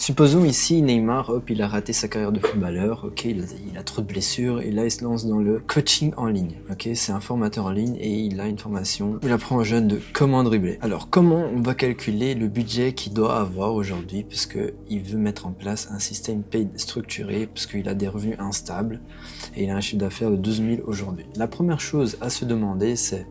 Supposons ici Neymar, hop, il a raté sa carrière de footballeur, ok, il a trop de blessures, et là il se lance dans le coaching en ligne, ok, c'est un formateur en ligne et il a une formation où il apprend aux jeunes de comment dribbler. Alors comment on va calculer le budget qu'il doit avoir aujourd'hui, parce que il veut mettre en place un système paid structuré, parce qu'il a des revenus instables et il a un chiffre d'affaires de 12 000 aujourd'hui. La première chose à se demander, c'est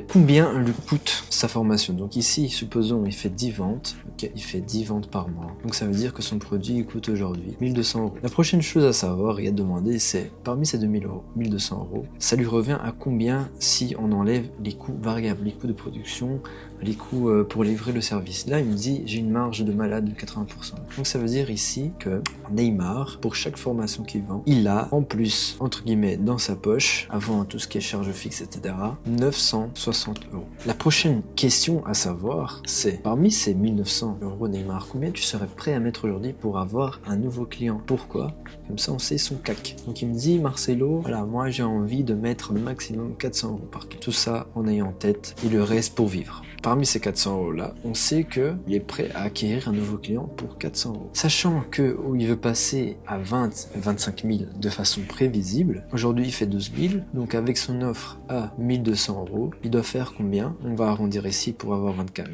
combien lui coûte sa formation. Donc ici, supposons il fait 10 ventes, ok, il fait 10 ventes par mois. Donc ça veut dire que son produit il coûte aujourd'hui 1200 euros. La prochaine chose à savoir et à demander, c'est parmi ces 2000 euros, 1200 euros, ça lui revient à combien si on enlève les coûts variables, les coûts de production, les coûts pour livrer le service. Là, il me dit j'ai une marge de malade de 80%. Donc ça veut dire ici que Neymar, pour chaque formation qu'il vend, il a en plus, entre guillemets, dans sa poche, avant tout ce qui est charge fixe, etc., 960 euros. La prochaine question à savoir, c'est parmi ces 1900 euros Neymar, combien tu serais prêt à mettre aujourd'hui pour avoir un nouveau client? Pourquoi? Comme ça, on sait son CAC. Donc il me dit, Marcelo, voilà, moi j'ai envie de mettre le maximum 400 euros par client. Tout ça en ayant en tête et le reste pour vivre. Parmi ces 400 euros là, on sait qu'il est prêt à acquérir un nouveau client pour 400 euros. Sachant que où il veut passer à 25 000 de façon prévisible, aujourd'hui il fait 12 000, donc avec son offre à 1200 euros, il doit faire combien? On va arrondir ici pour avoir 24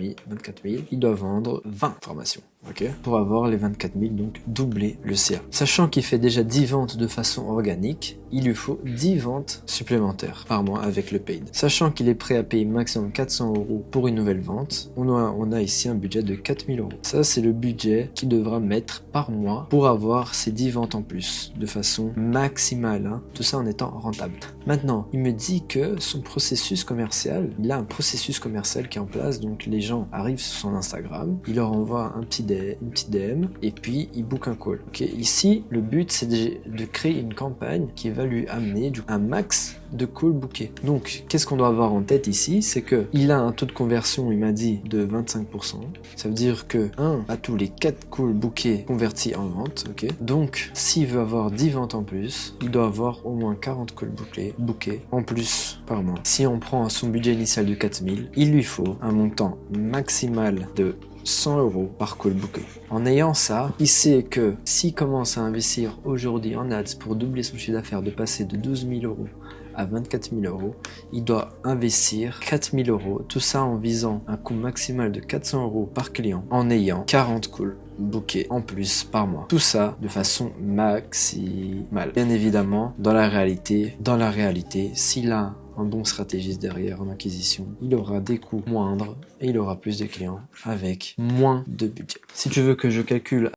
000, il doit vendre 20 formations. Okay. Pour avoir les 24 000, donc doubler le CA. Sachant qu'il fait déjà 10 ventes de façon organique, il lui faut 10 ventes supplémentaires par mois avec le paid. Sachant qu'il est prêt à payer maximum 400 euros pour une nouvelle vente, on a ici un budget de 4 000 euros. Ça, c'est le budget qu'il devra mettre par mois pour avoir ces 10 ventes en plus, de façon maximale, hein, tout ça en étant rentable. Maintenant, il me dit que son processus commercial, il a un processus commercial qui est en place, donc les gens arrivent sur son Instagram, il leur envoie une petite DM et puis il book un call. Okay. Ici, le but c'est de créer une campagne qui va lui amener un max de calls bookés. Donc, qu'est-ce qu'on doit avoir en tête ici? C'est que il a un taux de conversion, il m'a dit, de 25%. Ça veut dire que 1 à tous les 4 calls bookés convertis en vente. Okay. Donc, s'il veut avoir 10 ventes en plus, il doit avoir au moins 40 calls bookés en plus par mois. Si on prend son budget initial de 4000, il lui faut un montant maximal de 100 euros par call booké. En ayant ça, il sait que s'il commence à investir aujourd'hui en ads pour doubler son chiffre d'affaires, de passer de 12 000 euros à 24 000 euros, il doit investir 4 000 euros, tout ça en visant un coût maximal de 400 euros par client, en ayant 40 calls bookés en plus par mois. Tout ça de façon maximale. Bien évidemment, dans la réalité, s'il a un bon stratégiste derrière en acquisition, il aura des coûts moindres et il aura plus de clients avec moins de budget. Si tu veux que je calcule